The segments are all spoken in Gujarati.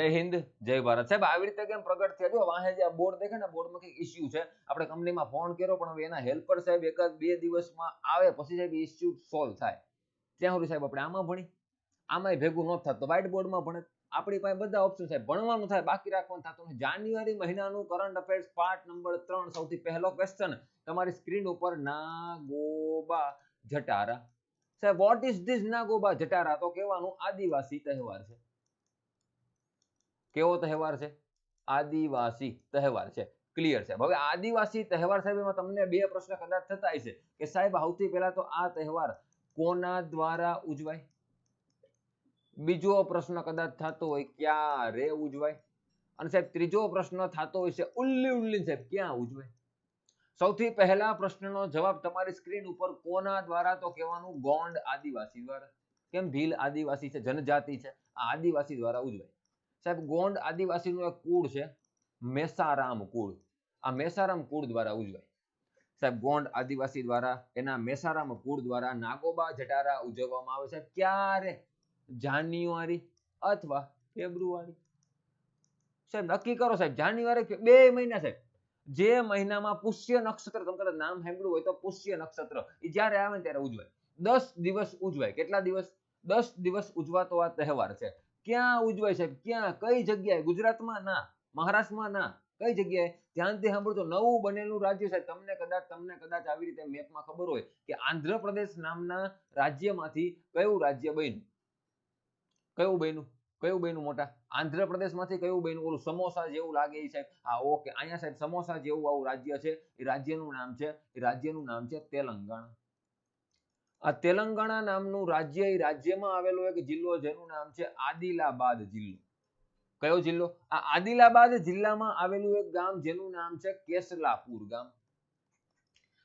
જય હિન્દ જય ભારત સાહેબ આવી રીતે કેમ પ્રગટ થયા જો વાહે જે બોર્ડ દેખે ને બોર્ડમાં કઈક ઇશ્યુ છે આપણે કંપનીમાં ફોન કર્યો પણ હવે એના હેલ્પર સાહેબ એકાદ 2 દિવસમાં આવે પછી સાહેબ ઇશ્યુ સોલ્વ થાય ત્યાં સુધી સાહેબ આપણે આમાં ભણી આમાંય ભેગું ન થતું વ્હાઇટ બોર્ડમાં ભણે આપણી પાસે બધા ઓપ્શન સાહેબ ભણવાનું થાય બાકી રાખવાનું થતું નથી જાન્યુઆરી મહિનાનું કરંટ અફેર્સ પાર્ટ નંબર 3 સૌથી પહેલો ક્વેશ્ચન તમારી સ્ક્રીન ઉપર નાગોબા જટારા સાહેબ વોટ ઇઝ ધીસ નાગોબા જટારા તો કહેવાનું આદિવાસી તહેવાર છે કેવો તહેવાર છે આદિવાસી તહેવાર છે ક્લિયર છે હવે આદિવાસી તહેવાર સાહેબ એમાં તમને બે પ્રશ્ન કદાચ થતા હશે કે સાહેબ સૌથી પહેલા તો આ તહેવાર કોના દ્વારા ઉજવાય બીજો પ્રશ્ન કદાચ થતો હોય ક્યારે ઉજવાય અને સાહેબ ત્રીજો પ્રશ્ન થતો હોય છે ઉલ્લી ઉલ્લી સાહેબ ક્યાં ઉજવાય સૌથી પહેલા પ્રશ્નનો જવાબ તમારી સ્ક્રીન ઉપર કોના દ્વારા તો કહેવાનું ગોંડ આદિવાસી દ્વારા કેમ ભીલ આદિવાસી છે જનજાતિ છે આ આદિવાસી દ્વારા ઉજવાય સાહેબ ગોંડ આદિવાસીનું એક કુળ છે મેસારામ કુળ આ મેસારામ કુળ દ્વારા ઉજવાય સાહેબ ગોંડ આદિવાસી દ્વારા એના મેસારામ કુળ દ્વારા નાગોબા જટારા ઉજવવામાં આવે છે ક્યારે જાન્યુઆરી અથવા ફેબ્રુઆરી સાહેબ નક્કી કરો સાહેબ જાન્યુઆરી 2 મહિના સાહેબ જે મહિનામાં પુષ્ય નક્ષત્ર તમે કદાચ નામ સાંભળ્યું હોય તો પુષ્ય નક્ષત્ર એ જ્યારે આવે ને ત્યારે ઉજવાય 10 દિવસ ઉજવાય કેટલા દિવસ 10 દિવસ ઉજવાતો આ તહેવાર છે ક્યાં ઉજવાય સાહેબ ક્યાં કઈ જગ્યાએ ગુજરાતમાં ના મહારાષ્ટ્રમાં ના કઈ જગ્યાએ ધ્યાનથી સાંભળજો નવું બનેલું રાજ્ય સાહેબ તમને કદાચ આવી રીતે મેપમાં ખબર હોય કે આંધ્રપ્રદેશ નામના રાજ્યમાંથી કયું રાજ્ય બન્યું મોટા આંધ્રપ્રદેશમાંથી કયું બન્યું ઓલું સમોસા જેવું લાગે એ સાહેબ હા ઓકે અહીંયા સાહેબ સમોસા જેવું આવું રાજ્ય છે એ રાજ્યનું નામ છે તેલંગાણા આ તેલંગાણા નામનું રાજ્ય એ રાજ્યમાં આવેલો એક જિલ્લો જેનું નામ છે આદિલાબાદ જિલ્લો કયો જિલ્લો આ આદિલાબાદ જિલ્લામાં આવેલું એક ગામ જેનું નામ છે કેસલાપુર ગામ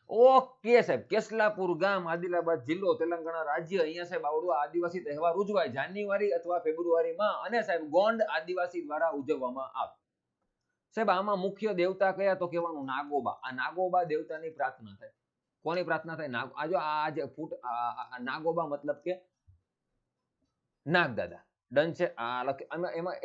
ઓકે સાહેબ કેસલાપુર ગામ આદિલાબાદ જિલ્લો તેલંગાણા રાજ્ય અહીંયા સાહેબ આવડો આદિવાસી તહેવાર ઉજવાય જાન્યુઆરી અથવા ફેબ્રુઆરીમાં અને સાહેબ ગોંડ આદિવાસી દ્વારા ઉજવવામાં આવે સાહેબ આમાં મુખ્ય દેવતા કયા તો કહેવાનું નાગોબા આ નાગોબા દેવતાની પ્રાર્થના થાય કોની પ્રાર્થના થાય નાગોબા મતલબ કે નાગદાદા ડન છે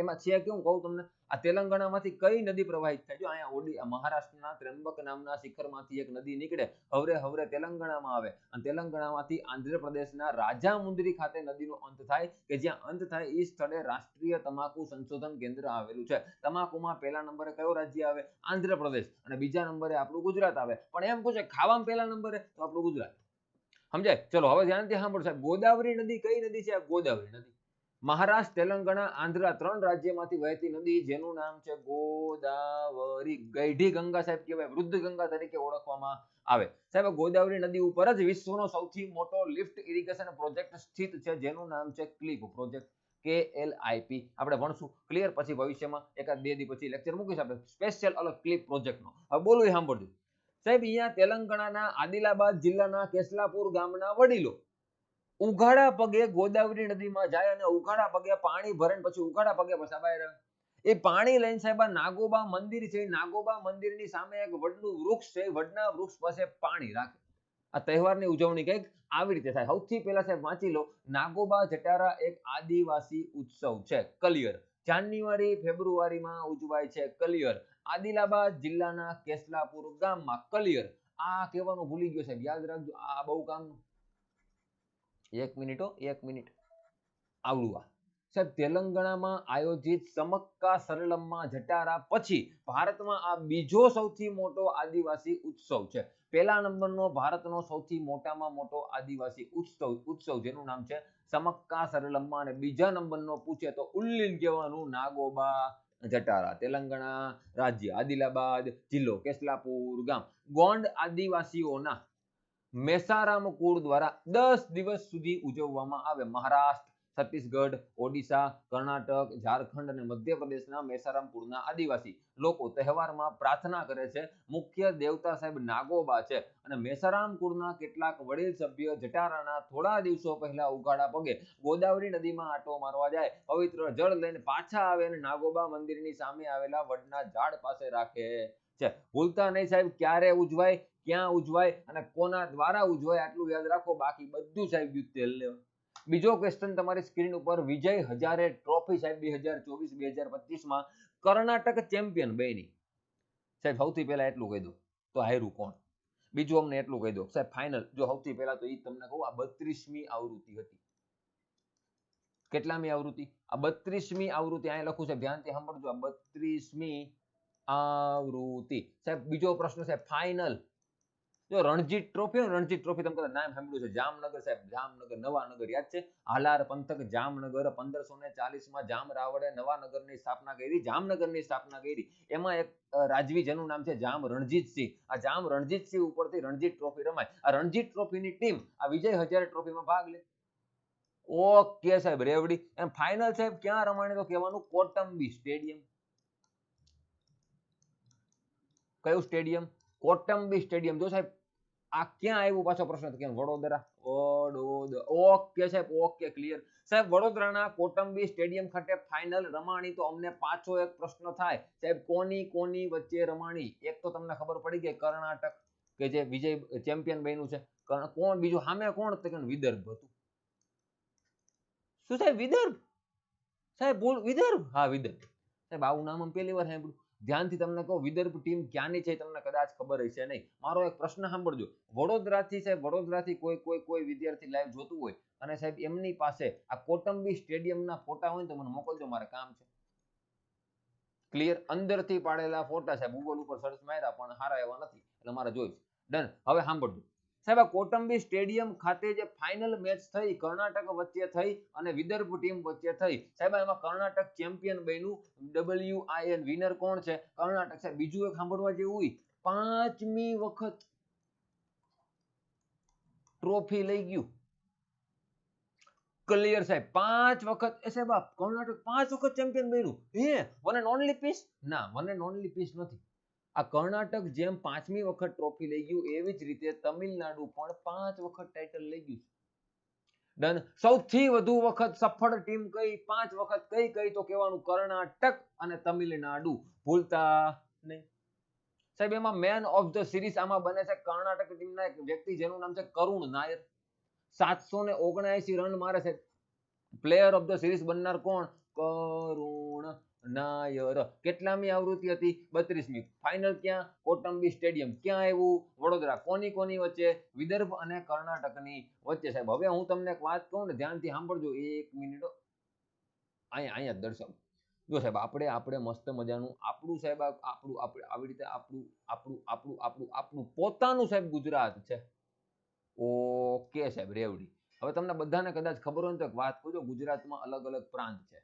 એમાં છે કેવું કહું તમને આ તેલંગાણામાંથી કઈ નદી પ્રવાહિત થાય જો અહીંયા મહારાષ્ટ્રના ત્રંબક નામના શિખરમાંથી એક નદી નીકળે હવરે તેલંગાણામાં આવે અને તેલંગાણામાંથી આંધ્રપ્રદેશના રાજામુંદ્રી ખાતે નદીનો અંત થાય કે જ્યાં અંત થાય એ સ્થળે રાષ્ટ્રીય તમાકુ સંશોધન કેન્દ્ર આવેલું છે તમાકુમાં પહેલા નંબરે કયો રાજ્ય આવે આંધ્રપ્રદેશ અને બીજા નંબરે આપણું ગુજરાત આવે પણ એમ પૂછે ખાવામાં પહેલા નંબરે તો આપણું ગુજરાત સમજાય ચલો હવે ધ્યાનથી સાંભળો સાહેબ ગોદાવરી નદી કઈ નદી છે ગોદાવરી નદી મહારાષ્ટ્ર તેલંગાણા આંધ્ર 3 રાજ્યમાંથી વહેતી નદી જેનું નામ છે ગોદાવરી ગઈઢી ગંગા સાહેબ કહેવાય વૃદ્ધ ગંગા તરીકે ઓળખવામાં આવે સાહેબ ગોદાવરી નદી ઉપર જ વિશ્વનો સૌથી મોટો લિફ્ટ ઇરિગેશન પ્રોજેક્ટ સ્થિત છે જેનું નામ છે ક્લિપ પ્રોજેક્ટ KLIP આપણે ભણશું ક્લિયર પછી ભવિષ્યમાં એકાદ 2 દી પછી લેક્ચર મૂકીશું આપણે સ્પેશિયલ અલગ ક્લિપ પ્રોજેક્ટનો હવે બોલું એ સાંભળજો સાહેબ અહીંયા તેલંગાણાના આદિલાબાદ જિલ્લાના કેસલાપુર ગામના વડીલો ઉઘાડા પગે ગોદાવરી નદીમાં જાય અને ઉઘાડા પગે પાણી ભરે પછી ઉઘાડા પગે પછા બહાર આવે એ પાણી લઈને સાહેબ નાગોબા મંદિર છે નાગોબા મંદિરની સામે એક વડનું વૃક્ષ છે વડના વૃક્ષ પાસે પાણી રાખે આ તહેવારની ઉજવણી કંઈક આવી રીતે થાય સૌથી પહેલા સાહેબ વાંચી લો નાગોબા જટારા એક આદિવાસી ઉત્સવ છે ક્લિયર જાન્યુઆરી ફેબ્રુઆરીમાં ઉજવાય છે ક્લિયર આદિલાબાદ જિલ્લાના કેસલાપુર ગામમાં ક્લિયર આ કહેવાનું ભૂલી ગયો સાહેબ યાદ રાખજો આ બહુ કામનું એક મિનિટ આવડું સાહેબ તેલંગાણામાં આયોજિત સમક્કા સરલમ્મા જટારા પછી ભારતમાં આ બીજો સૌથી મોટો આદિવાસી ઉત્સવ છે પહેલા નંબરનો ભારતનો સૌથી મોટામાં મોટો આદિવાસી ઉત્સવ જેનું નામ છે સમક્કા સરલમ્મા અને બીજા નંબરનો પૂછે તો ઉલ્લીન કહેવાનું નાગોબા જટારા તેલંગાણા રાજ્ય આદિલાબાદ જિલ્લો કેસલાપુર ગામ ગોંડ આદિવાસીઓના મેસારામ કુળ દ્વારા 10 દિવસ સુધી ઉજવવામાં આવે મહારાષ્ટ્ર છત્તીસગઢ ઓડિશા કર્ણાટક ઝારખંડ અને મધ્યપ્રદેશના મેસારામ કુળના આદિવાસી લોકો તહેવારમાં પ્રાર્થના કરે છે મુખ્ય દેવતા સાહેબ નાગોબા છે અને મેસારામ કુળના કેટલાક વડીલ સભ્ય જટારાના થોડા દિવસો પહેલા ઉઘાડા પગે ગોદાવરી નદીમાં આંટો મારવા જાય પવિત્ર જળ લઈને પાછા આવે અને નાગોબા મંદિરની સામે આવેલા વડના ઝાડ પાસે રાખે છે ભૂલતા નહીં સાહેબ ક્યારે ઉજવાય ક્યાં ઉજવાય અને કોના દ્વારા ઉજવાય આટલું યાદ રાખો બાકી બધું સાહેબ યુદ્ધ તેલ લેવા બીજો ક્વેશ્ચન તમારી સ્ક્રીન ઉપર, વિજય હજારે ટ્રોફી સાહેબ 2024-2025 માં કર્ણાટક ચેમ્પિયન બની સાહેબ, સૌથી પહેલા એટલું કહી દો તો હાર્યું કોણ? બીજું અમને એટલું કહી દો સાહેબ ફાઇનલ, જો સૌથી પહેલા તો એ તમને કહું, આ 32મી આવૃત્તિ હતી. કેટલામી આવૃત્તિ? આ 32મી આવૃત્તિ. અહીંયા લખું છે, ધ્યાનથી સાંભળજો, આ 32મી આવૃત્તિ સાહેબ. બીજો પ્રશ્ન સાહેબ, ફાઇનલ. જો રણજીત ટ્રોફી, રણજીત ટ્રોફી તમે કદાચ નામ સાંભળ્યું છે, જામનગર સાહેબ, જામનગર નવાનગર યાદ છે? હાલાર પંથક જામનગર 1540 માં જામ રાવળે નવાનગરની સ્થાપના કરી, જામનગરની સ્થાપના કરી. એમાં એક રાજવી જેનું નામ છે જામ રણજીતસિંહ. આ જામ રણજીતસિંહ ઉપરથી રણજીત ટ્રોફી રમાય. આ રણજીત ટ્રોફીની ટીમ આ વિજય હજારે ટ્રોફીમાં ભાગ લે. ઓકે સાહેબ, રેવડી. એમ ફાઇનલ સાહેબ ક્યાં રમાણી? તો કહેવાનું કોટંબી સ્ટેડિયમ. કયું સ્ટેડિયમ? કોટંબી સ્ટેડિયમ. જો સાહેબ આ ક્યાં આવ્યું? પાછો પ્રશ્ન કેમ? વડોદરા. ઓકે સાહેબ, ઓકે, ક્લિયર સાહેબ. વડોદરાના કોટંબી સ્ટેડિયમ ખાતે ફાઇનલ રમાણી. તો અમને પાછો એક પ્રશ્ન થાય સાહેબ, કોની વચ્ચે રમાણી? એક તો તમને ખબર પડી ગઈ, કર્ણાટક કે જે વિજય ચેમ્પિયન બન્યું છે. કોણ બીજું સામે? કોણ? વિદર્ભ હતું. શું સાહેબ? વિદર્ભ સાહેબ, બોલ. વિદર્ભ, હા વિદર્ભ સાહેબ. આવું નામ પહેલી વાર સાંભળ્યું. ધ્યાનથી તમને કહું, વિદર્ભ ટીમ ક્યાંની છે તમને કદાચ ખબર હશે નહીં. મારો એક પ્રશ્ન સાંભળજો. વડોદરાથી સાહેબ, વડોદરાથી કોઈ વિદ્યાર્થી લાઈવ જોતું હોય અને સાહેબ એમની પાસે આ કોટંબી સ્ટેડિયમના ફોટા હોય તો મને મોકલજો, મારે કામ છે. ક્લિયર? અંદરથી પાડેલા ફોટા સાહેબ, ગૂગલ ઉપર સર્ચ માર્યા પણ સારા એવા નથી, એટલે મારે જોઈશ. ડન. હવે સાંભળજો સાહેબ, આ કોટંબી સ્ટેડિયમ ખાતે જે ફાઇનલ મેચ થઈ, કર્ણાટક વચ્ચે થઈ અને વિદર્ભ ટીમ વચ્ચે થઈ સાહેબ, એમાં કર્ણાટક ચેમ્પિયન બન્યું. WIN વિનર કોણ છે? કર્ણાટક સાહેબ. બીજું એક સાંભળવા જેવું, 5મી વખત ટ્રોફી લઈ ગયું. ક્લિયર સાહેબ? 5 વખત એ સાહેબ, કર્ણાટક 5 વખત ચેમ્પિયન બન્યું. હે, વન એન્ડ ઓનલી પીસ? ના, વન એન્ડ ઓનલી પીસ નથી. આ કર્ણાટક જેમ 5મી વખત ટ્રોફી લઈ ગયું, એવી જ રીતે તમિલનાડુ પણ 5 વખત ટાઇટલ લઈ ગયું. ડન. સૌથી વધુ વખત સફળ ટીમ કઈ? 5 વખત કઈ? તો કહેવાનું કર્ણાટક અને તમિલનાડુ. ભૂલતા નહીં સાહેબ. એમાં મેન ઓફ ધ સિરીઝ આમાં બને છે કર્ણાટક ટીમના એક વ્યક્તિ જેનું નામ છે કરુણ નાયર. 779 રન મારે છે. પ્લેયર ઓફ ધ સિરીઝ બનનાર કોણ? કરુણ નાયર. કેટલામી આવૃત્તિ હતી? 32મી. ફાઇનલ ક્યાં? કોટંબી સ્ટેડિયમ. ક્યાં આવ્યું? વડોદરા. કોની વચ્ચે? વિદર્ભ અને કર્ણાટકની વચ્ચે સાહેબ. હવે હું તમને એક વાત કહું ને, ધ્યાનથી સાંભળજો. 1 મિનિટ. અહીંયા જ દર્શાવું. જો સાહેબ, આપણે મસ્ત મજાનું આપણું સાહેબ, આપણે આવી રીતે આપણું પોતાનું સાહેબ ગુજરાત છે. ઓકે સાહેબ, રેવડી. હવે તમને બધાને કદાચ ખબર હોય તો એક વાત કહું, ગુજરાતમાં અલગ અલગ પ્રાંત છે.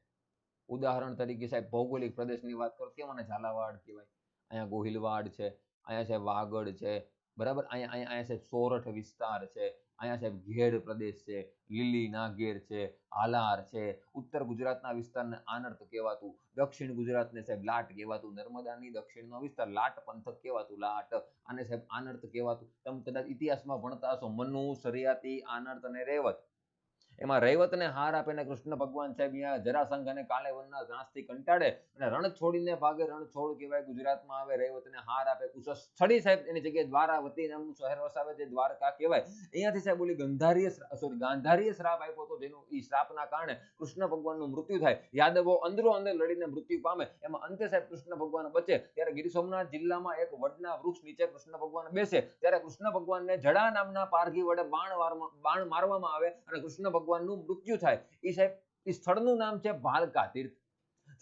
ઉદાહરણ તરીકે સાહેબ, ભૌગોલિક પ્રદેશની વાત કરો, કેમ આને ઝાલાવાડ કહેવાય? અહીંયા ગોહિલવાડ છે, અહીંયા સાહેબ વાગડ છે, બરાબર. અહીંયા સાહેબ સોરઠ વિસ્તાર છે, અહીંયા સાહેબ ઘેડ પ્રદેશ છે, લીલી નાગેર છે, હાલાર છે. ઉત્તર ગુજરાતના વિસ્તારને આનર્ત કહેવાતું, દક્ષિણ ગુજરાતને સાહેબ લાટ કહેવાતું, નર્મદાની દક્ષિણનો વિસ્તાર લાટ પંથક કહેવાતું, લાટ. આને સાહેબ આનર્ત કહેવાતું. તમે કદાચ ઇતિહાસમાં ભણતા હશો, મનુ, સરિયાતી, આનર્ત અને રેવત. એમાં રૈવતને હાર આપે ને કૃષ્ણ ભગવાન સાહેબ અહીંયા જરાસંઘ અને કાલેવનના ત્રાસથી કંટાળે અને રણ છોડીને ભાગે. રણછોડ કહેવાય ગુજરાતમાં આવે. રૈવતને હાર આપે. કુશસ્થળી સાહેબ એની જગ્યાએ દ્વારાવતી નામનું શહેર વસાવે, જે દ્વારકા કહેવાય. અહીંયાથી સાહેબ ઓલી ગાંધારીય શ્રાપ આપ્યો હતો, જેનું એ શ્રાપના કારણે કૃષ્ણ ભગવાનનું મૃત્યુ થાય. યાદવો અંદરો અંદર લડીને મૃત્યુ પામે. એમાં અંતે સાહેબ કૃષ્ણ ભગવાન બચે ત્યારે ગીર સોમનાથ જિલ્લામાં એક વડના વૃક્ષ નીચે કૃષ્ણ ભગવાન બેસે ત્યારે કૃષ્ણ ભગવાનને જડા નામના પારઘી વડે બાણ મારવામાં આવે અને કૃષ્ણ ભગવાનનું મૃત્યુ થાય. એ સાહેબ એ સ્થળનું નામ છે ભાલકા તીર્થ,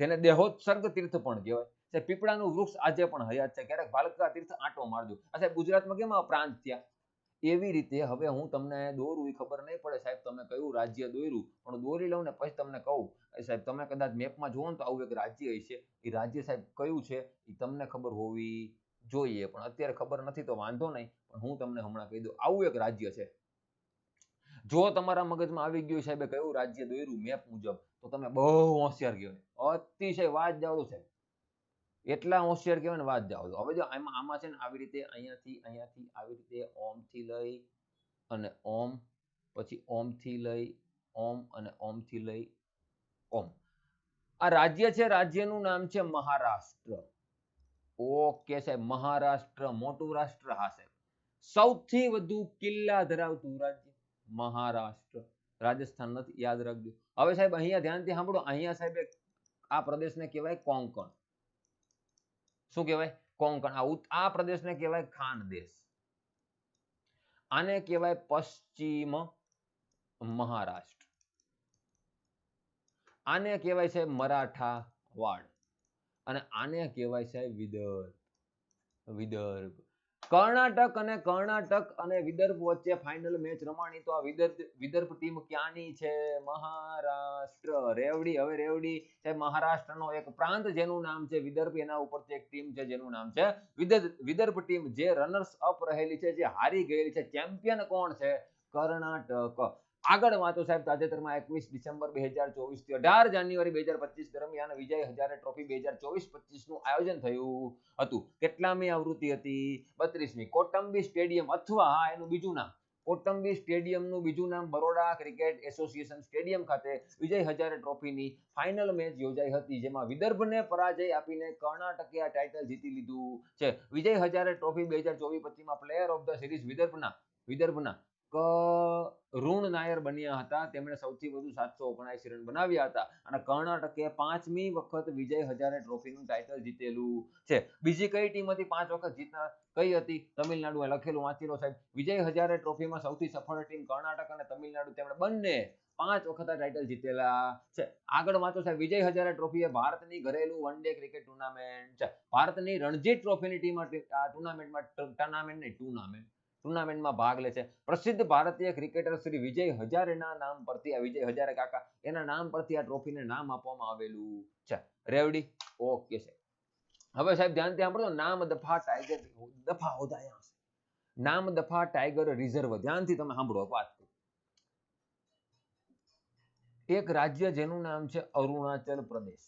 જેને દેહોત્સર્ગ તીર્થ પણ કહેવાય. સાહેબ પીપળાનું વૃક્ષ આજે પણ હયાત છે. ક્યારેક ભાલકા તીર્થ આંટો મારજો. આ સાહેબ ગુજરાતમાં કેમ આ પ્રાંત થયા? એવી રીતે હવે હું તમને દોરું, એ ખબર નહીં પડે સાહેબ તમે કયું રાજ્ય દોર્યું, પણ દોરી લઉં ને પછી તમને કહું. સાહેબ તમે કદાચ મેપમાં જુઓ ને તો આવું એક રાજ્ય હશે. એ રાજ્ય સાહેબ કયું છે એ તમને ખબર હોવી જોઈએ, પણ અત્યારે ખબર નથી તો વાંધો નહીં, પણ હું તમને હમણાં કહી દઉં. આવું એક રાજ્ય છે. જો તમારા મગજમાં આવી ગયું સાહેબ કયું રાજ્ય દોર્યું મેપ મુજબ, તો તમે બહુ હોશિયાર કહેવાય. અતિશય વાત જાઓ સાહેબ, એટલા હોશિયાર કહેવાય ને વાત જાઓ. હવે જો આમાં છે ને આવી રીતે અહીંયાથી આવી રીતે ઓમથી લઈ અને ઓમ, પછી ઓમથી લઈ ઓમ અને ઓમથી લઈ ઓમ. આ રાજ્ય છે, રાજ્યનું નામ છે મહારાષ્ટ્ર. ઓકે સાહેબ, મહારાષ્ટ્ર મોટું રાષ્ટ્ર. હા સાહેબ, સૌથી વધુ કિલ્લા ધરાવતું રાજ્ય મહારાષ્ટ્ર. રાજસ્થાન નથી, યાદ રાખજો. હવે સાહેબ અહીંયા ધ્યાનથી સાંભળો, અહીંયા સાહેબ આ પ્રદેશને કહેવાય કોંકણ. શું કહેવાય? કોંકણ. આ પ્રદેશને કહેવાય ખાનદેશ. આને કહેવાય પશ્ચિમ મહારાષ્ટ્ર. આને કહેવાય છે મરાઠા વાડ, અને આને કહેવાય છે વિદર્ભ. વિદર્ભ. કર્ણાટક અને વિદર્ભ વચ્ચે ફાઇનલ મેચ રમાણી. તો આ વિદર્ભ ટીમ ક્યાંની છે? મહારાષ્ટ્ર. રેવડી. હવે રેવડી છે મહારાષ્ટ્રનો એક પ્રાંત જેનું નામ છે વિદર્ભ. એના ઉપરથી એક ટીમ છે જેનું નામ છે વિદર્ભ ટીમ, જે રનર્સ અપ રહેલી છે, જે હારી ગયેલી છે. ચેમ્પિયન કોણ છે? કર્ણાટક. આગળ વાંચો સાહેબ. તાજેતરમાં 21 ડિસેમ્બર 2024 થી 18 જાન્યુઆરી 2025 દરમિયાન વિજય હજારે ટ્રોફી 2024-25 નું આયોજન થયું હતું. કેટલામી આવૃત્તિ હતી? 32મી. કોટંબી સ્ટેડિયમ, અથવા એનું બીજું નામ કોટંબી સ્ટેડિયમનું બીજું નામ બરોડા ક્રિકેટ એસોસિએશન સ્ટેડિયમ ખાતે વિજય હજારે ટ્રોફીની ફાઇનલ મેચ યોજાઈ હતી, જેમાં વિદર્ભને પરાજય આપીને કર્ણાટકે આ ટાઇટલ જીતી લીધું છે. વિજય હજારે ટ્રોફી 2024-25 માં પ્લેયર ઓફ ધ સિરીઝ વિદર્ભના કરુણ નાયર બન્યા હતા. તેમણે સૌથી વધુ 779 રન બનાવ્યા હતા, અને કર્ણાટકે 5મી વખત વિજય હજારે ટ્રોફીનું ટાઇટલ જીતેલું છે. બીજી કઈ ટીમ હતી 5 વખત જીતનાર? કઈ હતી? તમિલનાડુ. લખેલું વાંચી લો સાહેબ. વિજય હજારે ટ્રોફીમાં સૌથી સફળ ટીમ કર્ણાટક અને તમિલનાડુ, તેમણે બંને 5 વખત આ ટાઇટલ જીતેલા છે. આગળ વાંચો સાહેબ. વિજય હજારે ટ્રોફી એ ભારતની ઘરેલું વન ડે ક્રિકેટ ટુર્નામેન્ટ છે. ભારતની રણજી ટ્રોફીની ટીમ આ ટુર્નામેન્ટમાં ભાગ લે છે. પ્રસિદ્ધ ભારતીય ક્રિકેટર શ્રી વિજય હજારેના નામ પરથી, આ વિજય હજારે કાકા, એના નામ પરથી આ ટ્રોફીને નામ આપવામાં આવેલું છે. રેવડી? ઓકે છે. હવે સાહેબ ધ્યાનથી સાંભળો. નામદફા ટાઈગર, દફા હોતા અહીંયા છે. નામદફા ટાઈગર રિઝર્વ. ધ્યાનથી તમે સાંભળો વાત. એક રાજ્ય જેનું નામ છે અરુણાચલ પ્રદેશ.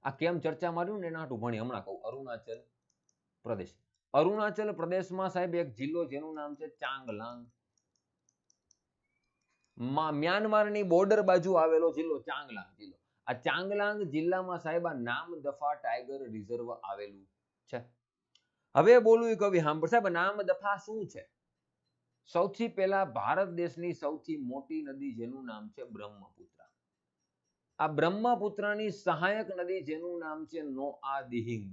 આ કેમ ચર્ચા માર્યું ને એના હાટું ભણી હમણાં કહું. અરુણાચલ પ્રદેશ. અરુણાચલ પ્રદેશમાં સાહેબ એક જિલ્લો જેનું નામ છે ચાંગલાંગ. મ્યાનમારની બોર્ડર બાજુ આવેલો જિલ્લો ચાંગલાંગ જિલ્લો. આ ચાંગલાંગ જિલ્લામાં સાહેબ આ નામદફા ટાઈગર રિઝર્વ આવેલું છે. હવે બોલું કવિ સાંભળ સાહેબ. નામદફા શું છે? સૌથી પહેલા ભારત દેશની સૌથી મોટી નદી જેનું નામ છે બ્રહ્મપુત્ર. આ બ્રહ્મપુત્રની સહાયક નદી જેનું નામ છે નોઆદિહિંગ.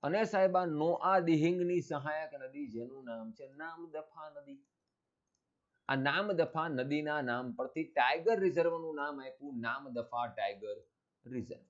અને સાહેબ આ નોઆદિહિંગની સહાયક નદી જેનું નામ છે નામદફા નદી. આ નામદફા નદીના નામ પરથી ટાઈગર રિઝર્વનું નામ આપ્યું નામદફા ટાઈગર રિઝર્વ.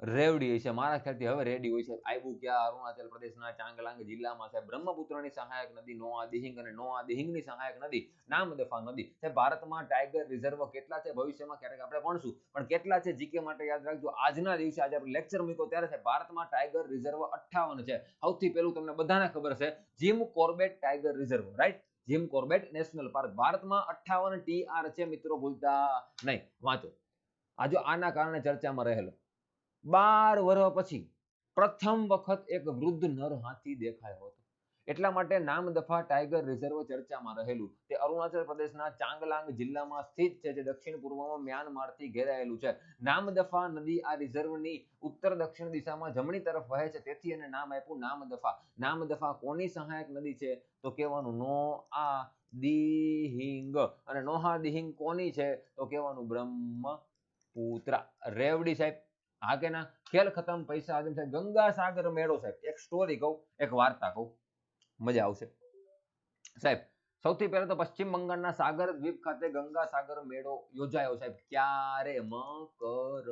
રેવડી હોય છે મારા ખ્યાલથી. હવે રેડી હોય છે. આવ્યું ક્યાં? અરુણાચલ પ્રદેશના ચાંગલાંગ જિલ્લામાં સાહેબ બ્રહ્મપુત્રની સહાયક નદી નોઆદિહિંગ, અને નોઆદિહિંગની સહાયક નદી નામદફા નદી. સાહેબ ભારતમાં ટાઈગર રિઝર્વ કેટલા છે ભવિષ્યમાં ક્યારેક આપણે ભણશું, પણ કેટલા છે જીકે માટે યાદ રાખજો. આજના દિવસે આજે આપણે લેક્ચર મૂક્યો ત્યારે છે ભારતમાં ટાઈગર રિઝર્વ 58 છે. સૌથી પહેલું તમને બધાને ખબર છે Jim Corbett tiger reserve, right? Jim Corbett national park. ભારતમાં 58 TR છે મિત્રો, ભૂલતા નહીં. વાંચો. આજો આના કારણે ચર્ચામાં રહેલો. 12 વર્ષ પછી પ્રથમ વખત એક વૃદ્ધ નર હાથી દેખાયો હતો. એટલા માટે નામદફા ટાઈગર રિઝર્વ ચર્ચામાં રહેલું. તે અરુણાચલ પ્રદેશના ચાંગલાંગ જિલ્લામાં સ્થિત છે, જે દક્ષિણ પૂર્વમાં મ્યાનમારથી ઘેરાયેલું છે. નામદફા નદી આ રિઝર્વની ઉત્તર દક્ષિણ દિશામાં જમણી તરફ વહે છે, તેથી એને નામ આપ્યું નામદફા. નામદફા કોની સહાયક નદી છે? તો કહેવાનું નોઆદિહિંગ. અને નોઆદિહિંગ કોની છે? તો કહેવાનું બ્રહ્મપુત્ર. રેવડી સાહેબ? હા કે ના? ખેલ ખતમ, પૈસા આદમ સાહેબ. ગંગા સાગર મેળો સાહેબ. એક સ્ટોરી કહું, એક વાર્તા કહું, મજા આવશે સાહેબ. સૌથી પહેલા તો પશ્ચિમ બંગાળના સાગર દ્વીપ ખાતે ગંગા સાગર મેળો યોજાયો સાહેબ. ક્યારે? મકર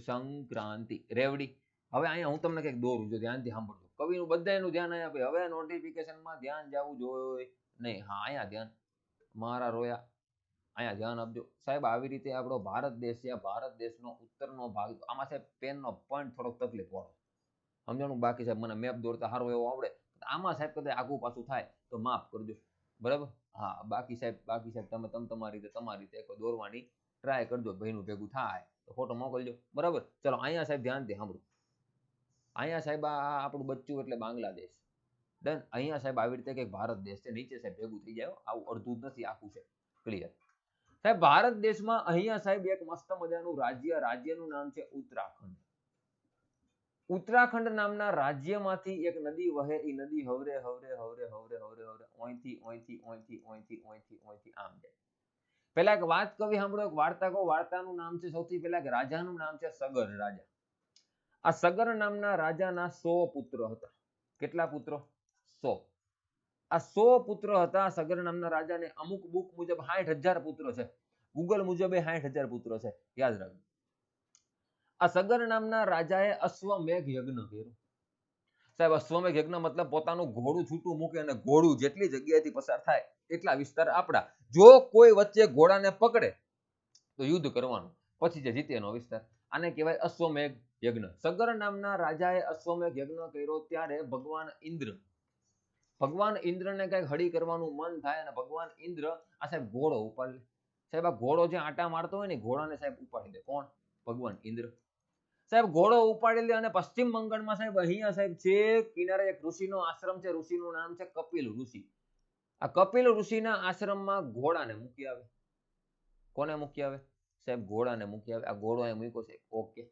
સંક્રાંતિ. રેવડી? હવે અહીંયા હું તમને કંઈક દોરું, જો ધ્યાનથી સાંભળજો. કવિનું બધાનું ધ્યાન અહીંયા આપે. હવે નોટિફિકેશનમાં ધ્યાન જવું જોઈએ નહીં. હા અહીંયા ધ્યાન, મારા રોયા, અહીંયા ધ્યાન આપજો સાહેબ. આવી રીતે આપણો ભારત દેશ છે. ભારત દેશનો ઉત્તરનો ભાગ. આમાં સાહેબ પેનનો પોઈન્ટ થોડોક તકલીફ વાળો સમજણું. બાકી સાહેબ મને મેપ દોરતા સારો એવો આવડે. આમાં સાહેબ કદાચ આગું પાછું થાય તો માફ કરજો, બરાબર? હા બાકી સાહેબ તમે તમારી રીતે એક દોરવાની ટ્રાય કરજો. ભાઈનું ભેગું થાય તો ફોટો મોકલજો, બરાબર? ચલો અહીંયા સાહેબ ધ્યાનથી સાંભળો. અહીંયા સાહેબ આ આપણું બચ્ચું એટલે બાંગ્લાદેશ. ડન. અહીંયા સાહેબ આવી રીતે કંઈક ભારત દેશ છે. નીચે સાહેબ ભેગું થઈ જાય. આવું અડધું જ નથી, આખું છે. ક્લિયર સાહેબ? ભારત દેશમાં અહીંયા સાહેબ એક મસ્ત મજાનું રાજ્યનું નામ છે ઉત્તરાખંડ. ઉત્તરાખંડ નામના રાજ્યમાંથી એક નદી વહે. એ નદી હવરે હવરે હવરે હવરે હવરે હવરે ઓયથી ઓયથી ઓયથી ઓયથી ઓયથી ઓયથી આમ જાય. પેલા એક વાત કવિ સાંભળો, એક વાર્તા કહો. વાર્તાનું નામ છે, સૌથી પહેલા એક રાજાનું નામ છે સગર રાજા. આ સગર નામના રાજાના 100 પુત્ર હતા. કેટલા પુત્રો? 100. આ 100 પુત્ર હતા સગર નામના રાજાને. અમુક બુક મુજબ 60,000 પુત્રો છે. ગૂગલ મુજબ 60,000 પુત્રો છે, યાદ રાખજો. આ સગર નામના રાજાએ અશ્વમેઘ યજ્ઞ કર્યો. સાહેબ, અશ્વમેઘ યજ્ઞ મતલબ પોતાનું ઘોડું છૂટું મૂકે અને ઘોડું જેટલી જગ્યાએથી પસાર થાય એટલા વિસ્તાર આપડા. જો કોઈ વચ્ચે ઘોડાને પકડે તો યુદ્ધ કરવાનું, પછી જે જીતે એનો વિસ્તાર. આને કહેવાય અશ્વમેઘ યજ્ઞ. સગર નામના રાજાએ અશ્વમેઘ યજ્ઞ કર્યો ત્યારે ભગવાન ઇન્દ્રને કઈક હળી કરવાનું મન થાય અને ભગવાન ઇન્દ્ર આ સાહેબ ઘોડો ઉપાડી લે. સાહેબ, આ ઘોડો જે આટા મારતો હોય ને, ઘોડાને સાહેબ ઉપાડી લે. કોણ? ભગવાન ઇન્દ્ર. સાહેબ, ઘોડો ઉપાડી લે અને પશ્ચિમ બંગાળમાં સાહેબ અહીંયા સાહેબ છે કિનારે એક ઋષિનો આશ્રમ છે. ઋષિનું નામ છે કપિલ ઋષિ. આ કપિલ ઋષિના આશ્રમમાં ઘોડાને મૂકી આવે. કોને મૂકી આવે? સાહેબ, ઘોડાને મૂકી આવે. આ ઘોડો અહીં મૂક્યો છે. ઓકે.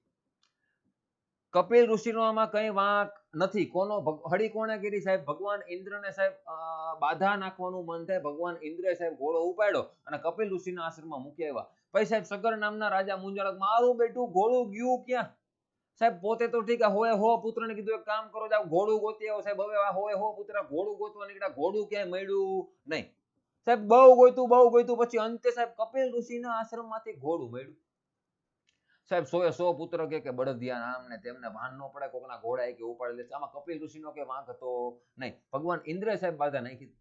કપિલ ઋષિનો આમાં કઈ વાંક નથી. કોનો હળી કોણે કરી? સાહેબ, ભગવાન ઇન્દ્રને સાહેબ બાધા નાખવાનું મન થાય. ભગવાન ઇન્દ્રે સાહેબ ઘોડો ઉપાડ્યો અને કપિલ ઋષિના આશ્રમમાં મૂકી આવ્યા. પછી સાહેબ સગર નામના રાજા મુંજાળક, મારું બેટું ઘોડું ગયું ક્યાં? સાહેબ, પોતે તો ઠીક હોય હો પુત્રને કીધું એક કામ કરો, જાવ ઘોડું ગોતી આવો. સાહેબ, હવે હોય હો પુત્ર ઘોડું ગોતવા નીકળ્યા, ઘોડું ક્યાંય મળ્યું નહીં. સાહેબ, બહુ ગોતું પછી અંતે સાહેબ કપિલ ઋષિના આશ્રમમાંથી ઘોડું મળ્યું. સાહેબ, 100 પુત્ર કે બળદિયા નામ ને તેમને ભાન ન પડે, કોકના ઘોડા કે ઉપાડી લે. આમાં કપિલ ઋષિનો કે વાંક હતો નહીં. ભગવાન ઇન્દ્રે સાહેબ બાધા નાખી.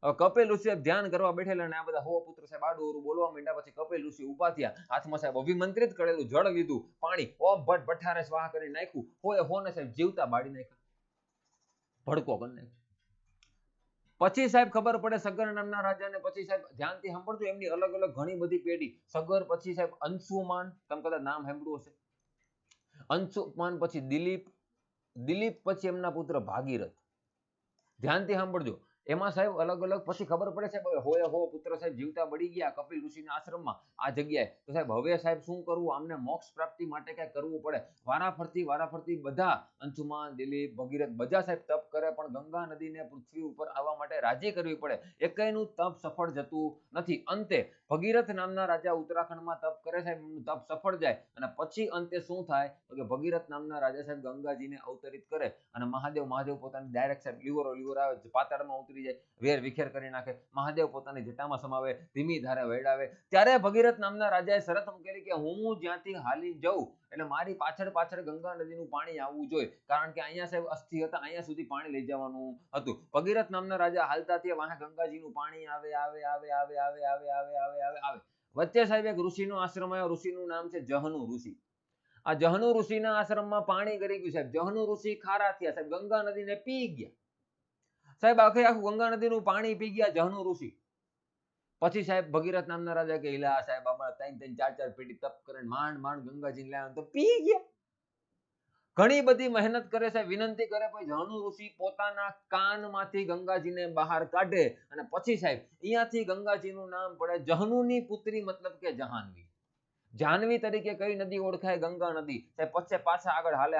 હવે કપિલ ઋષિ ધ્યાન કરવા બેઠેલા અને આ બધા 100 પુત્ર સાહેબ આડું બોલવા માંડ્યા. પછી કપિલ ઋષિ ઉભા થયા, હાથમાં સાહેબ અભિમંત્રિત કરેલું જળ લીધું, પાણી ઓમ ભટ ભઠ્ઠારે સ્વાહ કરી નાખ્યું. હોને સાહેબ જીવતા બાળી નાખ્યા, ભડકો કરી નાખ્યો. પછી સાહેબ ખબર પડે સગર નામના રાજાને. પછી સાહેબ ધ્યાનથી સાંભળજો, એમની અલગ અલગ ઘણી બધી પેઢી. સગર પછી સાહેબ અંશુમાન, તમે કદાચ નામ સાંભળ્યું હશે. અંશુમાન પછી દિલીપ પછી એમના પુત્ર ભાગીરથ. ધ્યાનથી સાંભળજો. એમાં સાહેબ અલગ અલગ પછી ખબર પડે સાહેબ હોય હો પુત્ર સાહેબ જીવતા બળી ગયા કપિલ ઋષિના આશ્રમમાં આ જગ્યાએ. તો સાહેબ હવે સાહેબ શું કરવું? આમને મોક્ષ પ્રાપ્તિ માટે કઈ કરવું પડે. વારાફરતી બધા અંશુમાન, દિલીપ, ભગીરથ બધા સાહેબ તપ કરે, પણ ગંગા નદીને પૃથ્વી ઉપર આવવા માટે રાજી કરવી પડે. એકેયનું તપ સફળ જતું નથી. અંતે ભગીરથ નામના રાજા ઉત્તરાખંડમાં તપ કરે સાહેબ, એમનું તપ સફળ જાય અને પછી અંતે શું થાય તો કે ભગીરથ નામના રાજા સાહેબ ગંગાજીને અવતરિત કરે અને મહાદેવ પોતાની ડાયરેક્ટ સાહેબ લીવર આવે, પાતાળમાં ઉતરી જાય, વેર વિખેર કરી નાખે. મહાદેવ પોતાની જટામાં સમાવે, ધીમી ધારે વેડાવે. ત્યારે ભગીરથ નામના રાજાએ શરત મૂકેલી કે હું જ્યાંથી હાલી જઉં એટલે મારી પાછળ ગંગા નદીનું પાણી આવવું જોઈએ, કારણ કે અહીંયા સાહેબ અસ્થિ હતા, અહીંયા સુધી પાણી લઈ જવાનું હતું. ભગીરથ નામના રાજા હાલતા થયા, વાહે ગંગાજીનું પાણી આવે. વચ્ચે સાહેબ એક ઋષિનો આશ્રમ આવ્યો. ઋષિનું નામ છે જહનુ ઋષિ. આ જહનુ ઋષિના આશ્રમમાં પાણી કરી ગયું સાહેબ. જહનુ ઋષિ ખારા થયા સાહેબ, ગંગા નદીને પી ગયા સાહેબ. આખું ગંગા નદીનું પાણી પી ગયા જહનુ ઋષિ. પછી સાહેબ ભગીરથ નામના રાજા કે હિલા સાહેબ અમારા 3-4 પેઢી તપ કરે, માંડ ગંગાજી લાવ્યા તો પી ગયા. ઘણી બધી મહેનત કરે સાહેબ, વિનંતી કરે, પછી જહનુ ઋષિ પોતાના કાનમાંથી ગંગાજીને બહાર કાઢે અને પછી સાહેબ અહીંયાથી ગંગાજીનું નામ પડે જહનુની પુત્રી, મતલબ કે જહાનવી. જાહ્નવી તરીકે કઈ નદી ઓળખાય? ગંગા નદી. પછી પાછા આગળ હાલે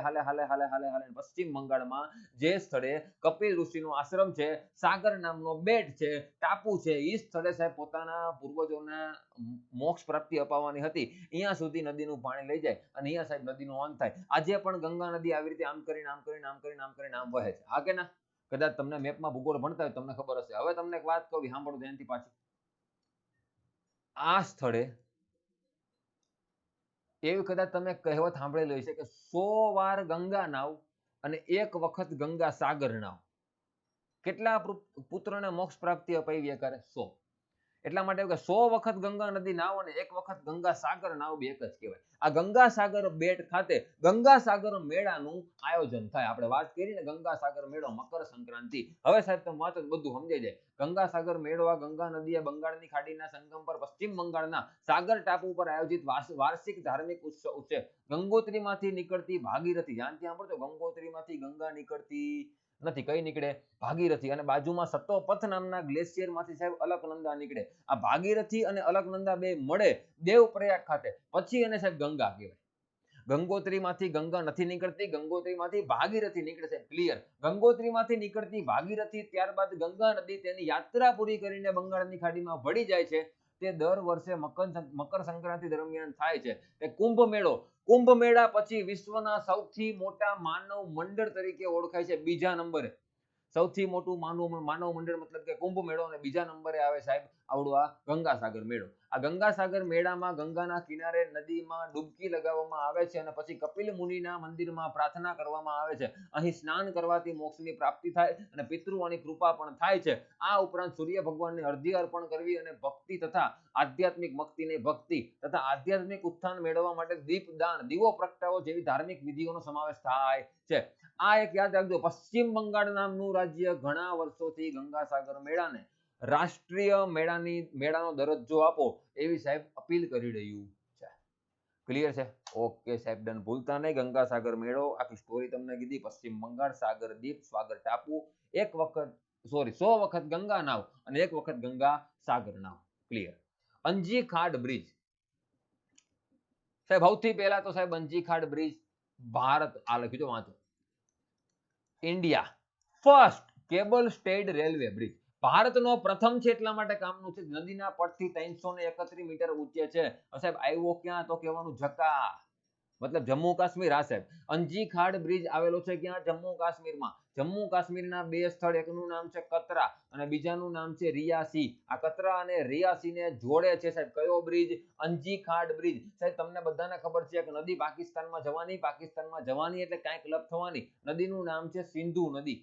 પશ્ચિમ બંગાળમાં જે સ્થળે કપિલ ઋષિનો આશ્રમ છે, સાગર નામનો બેટ છે, ટાપુ છે, એ સ્થળે સાહેબ પોતાના પૂર્વજોને મોક્ષ પ્રાપ્તિ અપાવવાની હતી. અહીંયા સુધી નદીનું પાણી લઈ જાય અને અહીંયા સાહેબ નદીનો અંત થાય. આજે પણ ગંગા નદી આવી રીતે આમ કરીને આમ વહે છે. હા કે ના? કદાચ તમને મેપમાં ભૂગોળ ભણતા હોય તમને ખબર હશે. હવે તમને એક વાત કહું, સાંભળો ધ્યાનથી પાછી. આ સ્થળે એવી કદાચ તમે કહેવત સાંભળેલી હશે કે 100 વાર ગંગા નાવ અને 1 વખત ગંગા સાગર નાવ. કેટલા પુત્રોને મોક્ષ પ્રાપ્તિ અપાવી કરે? 100. એટલા માટે 100 વખત ગંગા નદી નાવ અને 1 વખત ગંગા સાગર નાવ બે એક જ કહેવાય. આ ગંગા સાગર બેટ ખાતે ગંગા સાગર મેળાનું આયોજન થાય. આપણે વાત કરી ને ગંગા સાગર મેળો, મકર સંક્રાંતિ. હવે સાહેબ તમે વાંચો બધું સમજાઈ જાય. ગંગા સાગર મેળો આ ગંગા નદીએ બંગાળની ખાડીના સંગમ પર પશ્ચિમ બંગાળના સાગર ટાપુ પર આયોજિત વાર્ષિક ધાર્મિક ઉત્સવ છે. ગંગોત્રીમાંથી નીકળતી ભાગીરથી, ધ્યાનથી સાંભળજો, ગંગોત્રીમાંથી ગંગા નીકળતી નથી. કઈ નીકળે? ભાગીરથી. અને બાજુમાં સત્તોપથ નામના ગ્લેશિયર માંથી સાહેબ અલકનંદા નીકળે. આ ભાગીરથી અને અલકનંદા બે મળે દેવપ્રયાગ ખાતે, પછી એને સાહેબ ગંગા કહેવાય. ગંગોત્રીમાંથી ગંગા નથી નીકળતી, ગંગોત્રીમાંથી ભાગીરથી નીકળે છે. ક્લિયર. ગંગોત્રીમાંથી નીકળતી ભાગીરથી ત્યારબાદ ગંગા નદી તેની યાત્રા પૂરી કરીને બંગાળની ખાડીમાં ભળી જાય છે. તે દર વર્ષે મકર સંક્રાંતિ દરમિયાન થાય છે. તે કુંભ મેળો. કુંભ મેળા પછી વિશ્વના સૌથી મોટા માનવ મંડળ તરીકે ઓળખાય છે. બીજા નંબરે સૌથી મોટું માનવ મંડળ મતલબ કે કુંભ મેળો, અને બીજા નંબરે આવે સાહેબ આવડો આ ગંગાસાગર મેળો. આ ગંગાસાગર મેળામાં ગંગાના કિનારે નદીમાં ડૂબકી લગાવવામાં આવે છે અને પછી કપિલ મુનિના મંદિરમાં પ્રાર્થના કરવામાં આવે છે. અહીં સ્નાન કરવાથી મોક્ષની પ્રાપ્તિ થાય અને પિતૃઓની કૃપા પણ થાય છે. આ ઉપરાંત સૂર્ય ભગવાનને અર્ધ્ય અર્પણ કરવી અને ભક્તિ તથા આધ્યાત્મિક ભક્તિની ભક્તિ તથા આધ્યાત્મિક ઉત્થાન મેળવવા માટે દીપદાન, દીવો પ્રગટાવો જેવી ધાર્મિક વિધિઓનો સમાવેશ થાય છે. આ એક યાદ રાખજો, પશ્ચિમ બંગાળ નામનું રાજ્ય ઘણા વર્ષોથી ગંગાસાગર મેળાને રાષ્ટ્રીય મેળાનો દરજ્જો આપો એવી સાહેબ અપીલ કરી રહ્યું છે. ક્લિયર છે? ઓકે સાહેબ, ડન. ભૂલતા નહીં, ગંગાસાગર મેળો આખી સ્ટોરી તમને કીધી. પશ્ચિમ બંગાળ, સાગર દીપ, સ્વાગર ટાપુ, 100 વખત ગંગા નાવ અને 1 વખત ગંગા સાગર નાવ. ક્લિયર. અંજી ખાડ બ્રિજ સાહેબ, સૌથી પહેલા તો સાહેબ અંજી ખાડ બ્રિજ ભારત, આ લખ્યું છે વાંચો, India first cable stayed railway bridge. ભારતનો પ્રથમ છે એટલા માટે કામનું છે. નદીના પડથી 331 મીટર ઊંચે છે. સાહેબ આવ્યો ક્યાં? તો કહેવાનું જકા, મતલબ જમ્મુ કાશ્મીર. આ સાહેબ અંજી ખાડ બ્રિજ આવેલો છે ક્યાં? જમ્મુ કાશ્મીરમાં. જમ્મુ કાશ્મીરના બે સ્થળ, એકનું નામ છે કતરા અને બીજાનું નામ છે રિયાસી. આ કતરા અને રિયાસીને જોડે છે સાહેબ કયો બ્રિજ? અંજી ખાડ બ્રિજ. સાહેબ તમને બધાને ખબર છે કે નદી પાકિસ્તાનમાં જવાની એટલે કાંઈક લપ થવાની. નદીનું નામ છે સિંધુ નદી.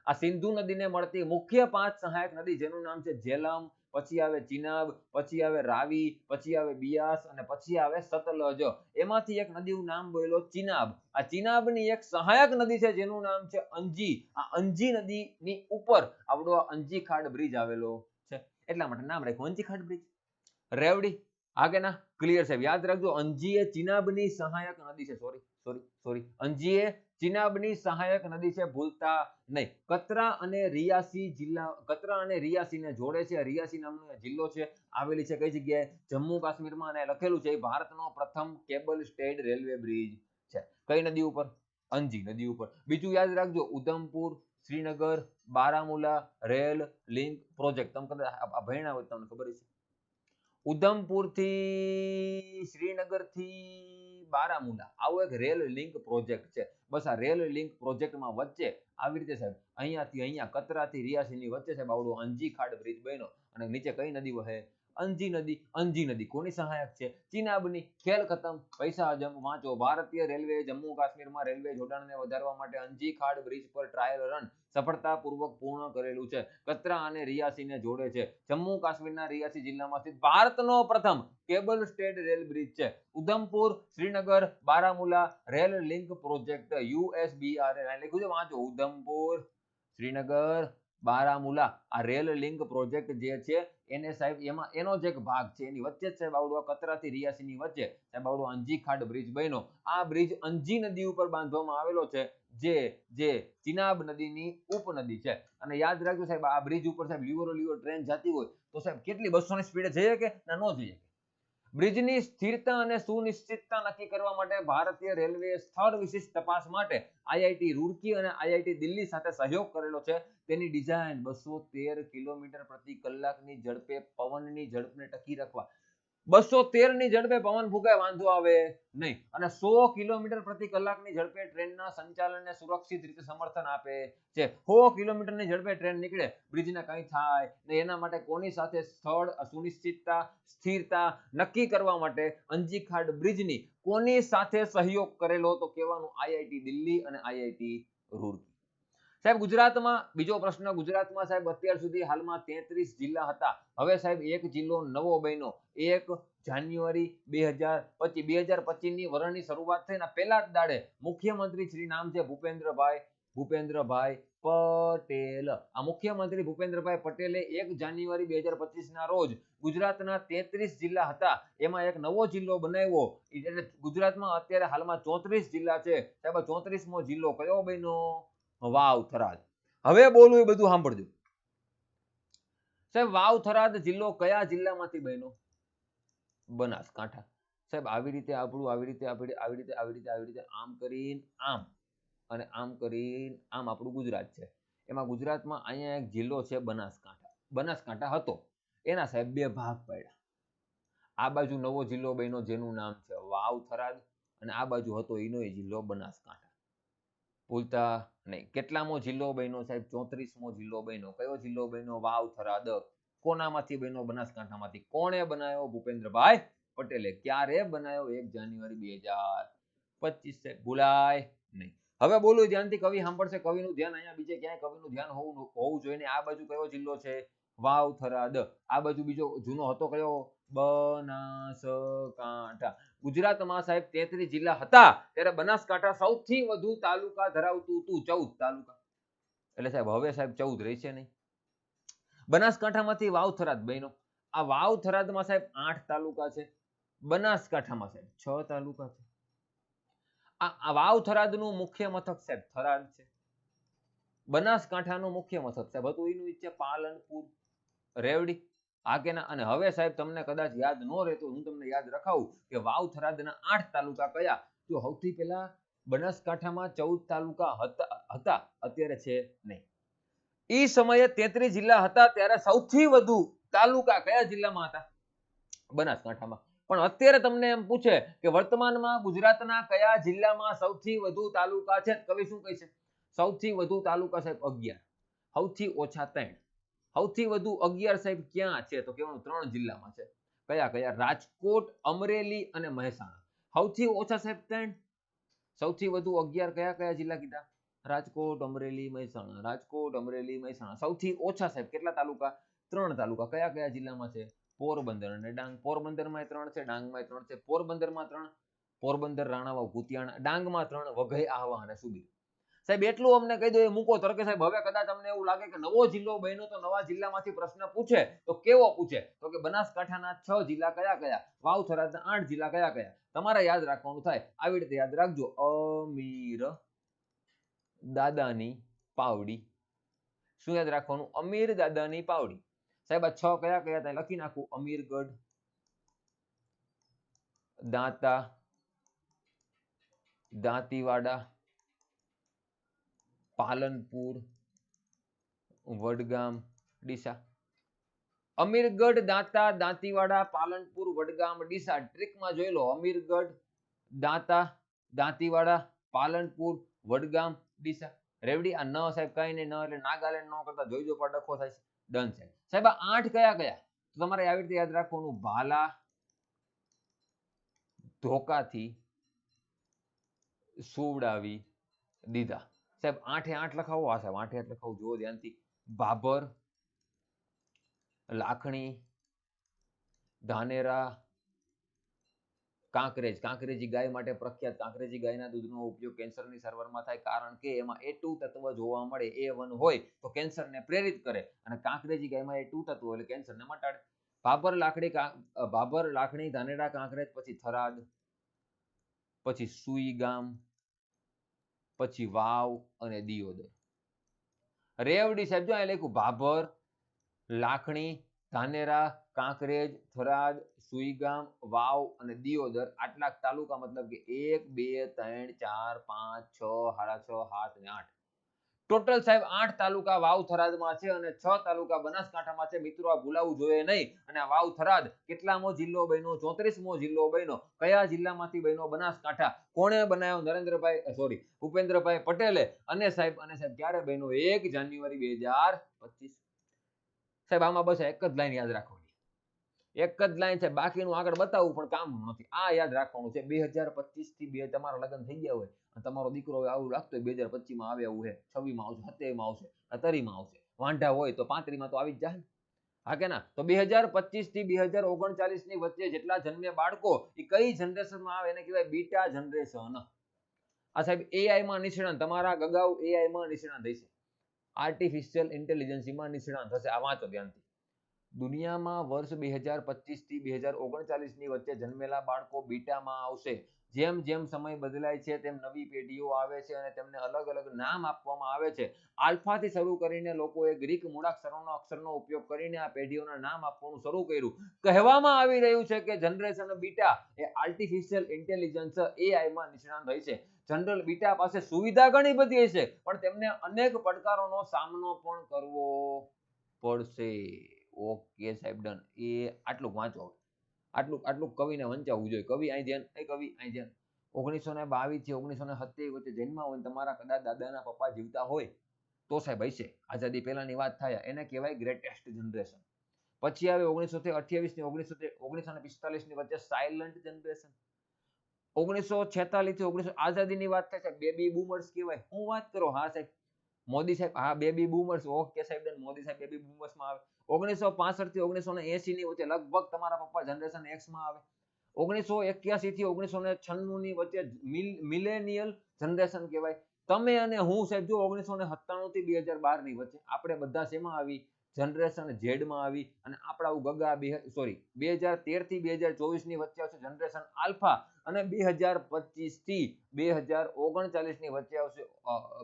આ સિંધુ નદીને મળતી મુખ્ય 5 સહાયક નદી, જેનું નામ છે ઝેલમ, પછી આવે ચિનાબ, પછી આવે રાવી, પછી આવે બિયાસ અને પછી આવે સતલજ. એમાંથી એક નદીનું નામ બોલો ચિનાબ. આ ચિનાબની એક સહાયક નદી છે જેનું નામ છે અંજી. આ અંજી નદીની ઉપર આવડો અંજી ખાડ બ્રિજ આવેલો છે, એટલા માટે નામ રાખ્યું અંજી ખાડ બ્રિજ. રેવડી હા કે ના? ક્લિયર સાહેબ. યાદ રાખજો, અંજી એ ચિનાબની સહાયક નદી છે. સોરી, અંજી એ ચિનાબની સહાયક નદી છે, ભૂલતા નહીં. કતરા અને રિયાસીને જોડે છે. રિયાસી નામનો જિલ્લો છે, આવેલી છે કઈ જગ્યાએ? જમ્મુ કાશ્મીરમાં. અને લખેલું છે ભારતનો પ્રથમ કેબલ સ્ટેડ રેલવે બ્રિજ છે. કઈ નદી ઉપર? અંજી નદી ઉપર. બીજું યાદ રાખજો, Udhampur Srinagar Baramulla rail link project. તમે કદાચ ભણ્યા હોય તમને ખબર છે. ઉધમપુર થી શ્રીનગર થી બારામુલા આવો એક રેલ લિંક પ્રોજેક્ટ છે. બસ આ રેલ લિંક પ્રોજેક્ટમાં વચ્ચે આવી રીતે સાહેબ અહીંયાથી અહીંયા કતરાથી રિયાસીની વચ્ચે સાહેબ આવડો અંજી ખાડ બ્રિજ બન્યો. અને નીચે કઈ નદી વહે? અંજી નદી. અંજી નદી કોની સહાયક છે? ચિનાબની. ખેલ ખતમ. પૈસા હજમ. વાંચો, ભારતીય રેલવે જમ્મુ કાશ્મીરમાં રેલવે જોડાણને વધારવા માટે અંજી ખાડ બ્રિજ પર ટ્રાયલ રન સફળતાપૂર્વક પૂર્ણ કરેલું છે. કતરા અને રિયાસીને જોડે છે. જમ્મુ કાશ્મીરના રિયાસી જિલ્લામાં સ્થિત ભારતનો પ્રથમ કેબલ સ્ટેડ રેલ બ્રિજ છે. Udhampur Srinagar Baramulla rail link project USBRL. લખ્યું છે વાંચો, ઉધમપુર શ્રીનગર બારામુલા આ રેલ લિંક પ્રોજેક્ટ જે છે એને સાહેબ એનો જ એક ભાગ છે. એની વચ્ચે જ સાહેબ આવડો કતરાથી રિયાસીની વચ્ચે સાહેબ આવડો અંજી ખાડ બ્રિજ બન્યો. આ બ્રિજ અંજી નદી ઉપર બાંધવામાં આવેલો છે, જે ચિનાબ નદીની ઉપનદી છે. અને યાદ રાખજો સાહેબ, આ બ્રિજ ઉપર સાહેબ લીવર ટ્રેન જતી હોય તો સાહેબ કેટલી 200ની સ્પીડે જઈએ કે ના ન જઈએ? બ્રિજની સ્થિરતા અને સુનિશ્ચિતતા નક્કી કરવા માટે ભારતીય રેલવે સ્થળ વિશિષ્ટ તપાસ માટે આઈઆઈટી રૂરકી અને આઈઆઈટી દિલ્હી સાથે સહયોગ કરેલો છે. તેની ડિઝાઇન 213 કિલોમીટર પ્રતિ કલાકની ઝડપે પવનની ઝડપને ટકી રાખવા. 213 ની ઝડપે પવન ફૂંકાય વાંધો આવે નહીં, અને 100 કિલોમીટર પ્રતિ કલાકની ઝડપે ટ્રેનના સંચાલનને સુરક્ષિત રીતે સમર્થન આપે છે. 100 કિલોમીટરની ઝડપે ટ્રેન નીકળે, બ્રિજને કંઈ થાય ને એના માટે કોની સાથે સ્થળ સુનિશ્ચિતતા સ્થિરતા નક્કી કરવા માટે અંજી ખાડ બ્રિજની કોની સાથે સહયોગ કરેલો? તો કહેવાનું આઈઆઈટી દિલ્હી અને આઈઆઈટી રૂરકી. સાહેબ ગુજરાતમાં બીજો પ્રશ્ન. ગુજરાતમાં સાહેબ અત્યાર સુધી હાલમાં 33 જિલ્લા હતા. હવે સાહેબ એક જિલ્લો નવો બન્યો. 1 જાન્યુઆરી 2025 ની વર્ષની શરૂઆત થઈને પહેલા જ દાડે મુખ્યમંત્રી શ્રી નામ છે ભૂપેન્દ્રભાઈ પટેલ. આ મુખ્યમંત્રી ભૂપેન્દ્રભાઈ પટેલે 1 જાન્યુઆરી 2025 ના રોજ ગુજરાતના 33 જિલ્લા હતા એમાં એક નવો જિલ્લો બનાવ્યો. એટલે ગુજરાતમાં અત્યારે હાલમાં 34 જિલ્લા છે. સાહેબ 34મો જિલ્લો કયો બન્યો? વાવ થરાદ. હવે બોલું એ બધું સાંભળજો સાહેબ. વાવ થરાદ જિલ્લો કયા જિલ્લામાંથી બન્યો? બનાસકાંઠા. સાહેબ આવી રીતે આપણું આવી રીતે આમ કરીને આમ અને આમ કરીને આમ આપણું ગુજરાત છે. એમાં ગુજરાતમાં અહીંયા એક જિલ્લો છે બનાસકાંઠા હતો, એના સાહેબ બે ભાગ પાડ્યા. આ બાજુ નવો જિલ્લો બન્યો જેનું નામ છે વાવ થરાદ, અને આ બાજુ હતો એનો જિલ્લો બનાસકાંઠા. ભૂલતા નહીં. કેટલામો જિલ્લો બન્યો સાહેબ? 34મો જિલ્લો બન્યો. કયો જિલ્લો બન્યો? વાવ થરાદ. કોનામાંથી બન્યો? બનાસકાંઠામાંથી. કોણે બનાવ્યો? ભૂપેન્દ્રભાઈ પટેલે. ક્યારે બનાવ્યો? 1 જાન્યુઆરી 2025. ભૂલાય નહીં. હવે બોલું ધ્યાનથી, કવિ સાંભળશે. કવિનું ધ્યાન અહીંયા બીજે ક્યાંય કવિનું ધ્યાન હોવું જોઈએ. આ બાજુ કયો જિલ્લો છે? વાવ થરાદ. આ બાજુ બીજો જૂનો હતો કયો? બનાસકાંઠા. ગુજરાતમાં સાહેબ 33 જિલ્લા હતા, ત્યારે બનાસકાંઠા સૌથી વધુ તાલુકા ધરાવતું હતું, 14 તાલુકા. એટલે સાહેબ હવે સાહેબ 14 રહેશે નહીં. બનાસકાંઠામાંથી વાવ થરાદ બન્યો. આ વાવ થરાદમાં સાહેબ 8 તાલુકા છે. બનાસકાંઠામાં સાહેબ 6 તાલુકા છે. આ વાવ થરાદનું મુખ્ય મથક સાહેબ થરાદ છે. બનાસકાંઠાનું મુખ્ય મથક સાહેબ હતું એનું છે પાલનપુર, રેવડી. આ કે ના? અને હવે સાહેબ તમને કદાચ યાદ ન રહેતો, હું તમને યાદ રખાવું કે વાવ થરાદના 8 તાલુકા કયા? તો સૌથી પહેલા બનાસકાંઠામાં 14 તાલુકા હતા, અત્યારે છે નહીં. એ સમયે 33 જિલ્લા હતા, ત્યારે સૌથી વધુ તાલુકા કયા જિલ્લામાં હતા? બનાસકાંઠામાં. પણ અત્યારે તમને એમ પૂછે કે વર્તમાનમાં ગુજરાતના કયા જિલ્લામાં સૌથી વધુ તાલુકા છે? કવિ શું કહે છે? સૌથી વધુ તાલુકા સાહેબ 11, સૌથી ઓછા 3. સૌથી વધુ 11 સાહેબ ક્યાં છે? તો કેવાનું 3 જિલ્લામાં છે. કયા કયા? રાજકોટ, અમરેલી અને મહેસાણા. સૌથી ઓછા સાહેબ 3. સૌથી વધુ 11 કયા કયા જિલ્લા કીધા? રાજકોટ, અમરેલી, મહેસાણા. રાજકોટ, અમરેલી, મહેસાણા. સૌથી ઓછા સાહેબ કેટલા તાલુકા? 3 તાલુકા. કયા કયા જિલ્લામાં છે? પોરબંદર અને ડાંગ. પોરબંદરમાં 3 છે, ડાંગમાં 3 છે. પોરબંદરમાં 3, પોરબંદર, રાણાવાવ, કુતિયાણા. ડાંગમાં 3, વઘઈ, આહવા અને સુબીર. સાહેબ એટલું અમને કહી દો એ મૂકો તરકે. સાહેબ હવે કદાચ અમને એવું લાગે કે નવો જિલ્લો બન્યો, તો નવા જિલ્લામાંથી પ્રશ્ન પૂછે તો કેવો પૂછે? તો કે બનાસકાંઠાના 6 જિલ્લા કયા કયા? વાવ થરાદના 8 જિલ્લા કયા કયા? તમારે યાદ રાખવાનું થાય. આવી રીતે યાદ રાખજો. અમીર દાદાની પાવડી. શું યાદ રાખવાનું? અમીર દાદાની પાવડી. સાહેબ આ 6 કયા કયા હતા લખી નાખું. અમીરગઢ, દાંતા, દાંતીવાડા, પાલનપુર, વડગામ, ડીસા. અમીરગઢ, દાંતા, દાંતીવાડા, પાલનપુર, વડગામ, ડીસા. ટ્રીકમાં જોઈ લો. અમીરગઢ, દાંતા, દાંતીવાડા, પાલનપુર, વડગામ, ડીસા. રેવડી. આ ન સાહેબ કઈ નહીં, ન એટલે નાગાલેન્ડ ન કરતા જોઈજો પણ ડખો થાય છે. ડન છે સાહેબ. આ 8 કયા કયા? તો તમારે આવી રીતે યાદ રાખવાનું. ભાલા, ધોકાથી સુવડાવી દીધા. સાહેબ 8 લખાવો. હા સાહેબ 8 લખાવું. જુઓ ધ્યાનથી. ભાભર, લાખણી, ધાનેરા, કાંકરેજ. કાંકરેજી ગાય માટે પ્રખ્યાત. કાંકરેજી ગાયના દૂધનો ઉપયોગ કેન્સરની સારવારમાં થાય, કારણ કે એમાં A2 તત્વ જોવા મળે. A1 હોય તો કેન્સરને પ્રેરિત કરે, અને કાંકરેજી ગાયમાં A2 તત્વ એટલે કેન્સરને મટાડે. ભાભર, લાખણી, ધાનેરા, કાંકરેજ, પછી થરાદ, પછી સુઈગામ, પછી વાવ અને દિયોદર. રેવડી સાહેબ જો અહીં લખ્યું. ભાભર, લાખણી, ધાનેરા, કાંકરેજ, થરાદ, સુઈગામ, વાવ અને દિયોદર. આટલા તાલુકા, મતલબ કે 1 2 3 4 5 6 6 7 અને 8. ટોટલ સાહેબ 8 તાલુકા વાવ થરાદમાં છે અને 6 તાલુકા બનાસકાંઠામાં છે. મિત્રો આ ભૂલાવું જોઈએ નહીં. અને આ વાવ થરાદ કેટલામો જિલ્લો બન્યો? 34મો જિલ્લો બન્યો. કયા જિલ્લામાંથી બન્યો? બનાસકાંઠા. કોણે બનાવ્યો? ભૂપેન્દ્રભાઈ પટેલે. અને સાહેબ ક્યારે બન્યો? 1 જાન્યુઆરી 2025. સાહેબ આમાં બસ એક જ લાઈન યાદ રાખવાની. એક જ લાઈન છે, બાકીનું આગળ બતાવવું પણ કામ નથી. આ યાદ રાખવાનું છે. 2025 થી તમારા લગ્ન થઈ ગયા હોય અને તમારો દીકરો આવું લાગતો હોય 2025 માં આવે એવું છે, 26 માં આવશે, 27 માં આવશે, 30 માં આવશે, વાંઢા હોય તો 35 માં તો આવી જ જાય. હા કે ના? તો 2025 થી 2039 ની વચ્ચે જેટલા જન્મે બાળકો એ કઈ જનરેશનમાં આવે એને કહેવાય બીટા જનરેશન. આ સાહેબ AI માં નિષ્ણાંત. તમારા ગગાઉ AI માં નિષ્ણાંત હશે. આર્ટિફિશિયલ ઇન્ટેલિજન્સમાં નિષ્ણાંત હશે. આ વાંચો ધ્યાનથી. દુનિયામાં વર્ષ 2025 થી 2039 ની વચ્ચે જન્મેલા બાળકો બીટામાં આવશે. જેમ જેમ સમય બદલાય છે તેમ નવી પેઢીઓ આવે છે અને તેમને અલગ અલગ નામ આપવામાં આવે છે. આલ્ફાથી શરૂ કરીને લોકોએ ગ્રીક મૂળાક્ષરોનો અક્ષરનો ઉપયોગ કરીને આ પેઢીઓના નામ આપવાનું શરૂ કર્યું. કહેવામાં આવી રહ્યું છે કે જનરેશન બીટા એ આર્ટિફિશિયલ ઇન્ટેલિજન્સ એઆઈમાં નિષ્ણાત હોય છે. જનરલ બીટા પાસે સુવિધા ઘણી બધી હશે, પણ તેમને અનેક પડકારોનો સામનો પણ કરવો પડશે. ઓકે સાહેબ, ડન. એ આટલું વાંચો. આટલું કવિને વંચાવવું જોઈએ. કવિ અહીં ધ્યાન, કવિ અહીં ધ્યાન. 1922 થી 1927 વચ્ચે જન્મા હોય, તમારા કદાચ દાદાના પપ્પા જીવતા હોય તો સાહેબ હશે. આઝાદી પહેલાની વાત થાય, એને કહેવાય ગ્રેટેસ્ટ જનરેશન. પછી આવે 1928 થી 1945 ની વચ્ચે સાયલન્ટ જનરેશન. 1946 થી 19 આઝાદીની વાત થાય છે, બેબી બૂમર્સ કહેવાય. હું વાત કરો? હા સાહેબ, મોદી સાહેબ, હા બેબી બૂમર્સ. ઓકે સાહેબ, મોદી સાહેબ બેબી બૂમર્સ માં આવે. 1965 થી 1980 ની વચ્ચે લગભગ તમારા પપ્પા જનરેશન એક્સ માં આવે. 1981 થી 1996 ની વચ્ચે મિલેનિયલ જનરેશન કહેવાય. તમે અને હું સાહેબ જો 1997 થી 2012 ની વચ્ચે આપણે બધા શેમાં આવી? જનરેશન ઝેડ માં આવી. અને આપણા ગગા 2013 થી 2024 ની વચ્ચે આવશે જનરેશન આલ્ફા, અને 2025 થી 2039 ની વચ્ચે આવશે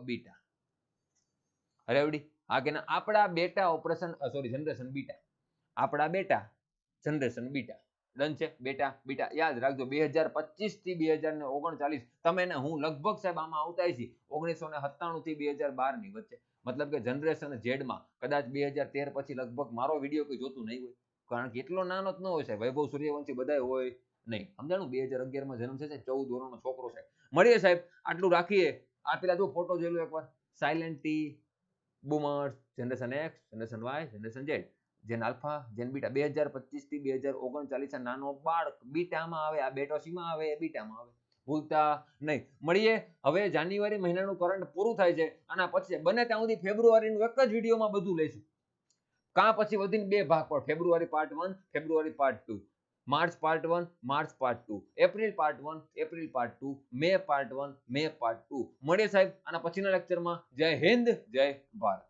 બીટા. રેવડી? હા કે ના? આપણા બેટા ઓપરેશન જનરેશન બીટા. આપણા બેટા જનરેશન બીટા. ડન છે? બેટા બીટા યાદ રાખજો. 2025 થી 2039 તમે ને હું લગભગ સાહેબ આમાં આવતા છીએ 1997 થી 2012 ની વચ્ચે. મતલબ કે જનરેશન ઝેડ માં કદાચ 2013 પછી લગભગ મારો વિડીયો કોઈ જોતું નહીં હોય, કારણ કે એટલો નાનો જ ન હોય સાહેબ. વૈભવ સૂર્યવંશી બધાય હોય નહીં. સમજાણું? 2011 માં જન્મ છે, 14 વર્ષનો છોકરો છે. મળીએ સાહેબ, આટલું રાખીએ. આ પેલા જો ફોટો જોઈ લો એકવાર. Silent T, boomers, generation X, generation Y, generation Z, gen alpha, gen beta. 2025 થી 2039 નાનો બાળક બીટામાં આવે. આ બેટો સીમાં આવે, એ બીટામાં આવે. ભૂલતા નહીં. મળીએ. હવે જાન્યુઆરી મહિનાનું કરંટ પૂરું થાય છે. આના પછી બને ત્યાં સુધી ફેબ્રુઆરીનું એક જ વિડીયોમાં બધું લઈશું. કાં પછી વધીને બે ભાગ પર. ફેબ્રુઆરી પાર્ટ 1, ફેબ્રુઆરી part 2, March part 1, March part 2, April part 1, April part 2, May part 1, May part 2. મળીએ સાહેબ આના પછીના લેક્ચરમાં. જય હિન્દ, જય ભારત.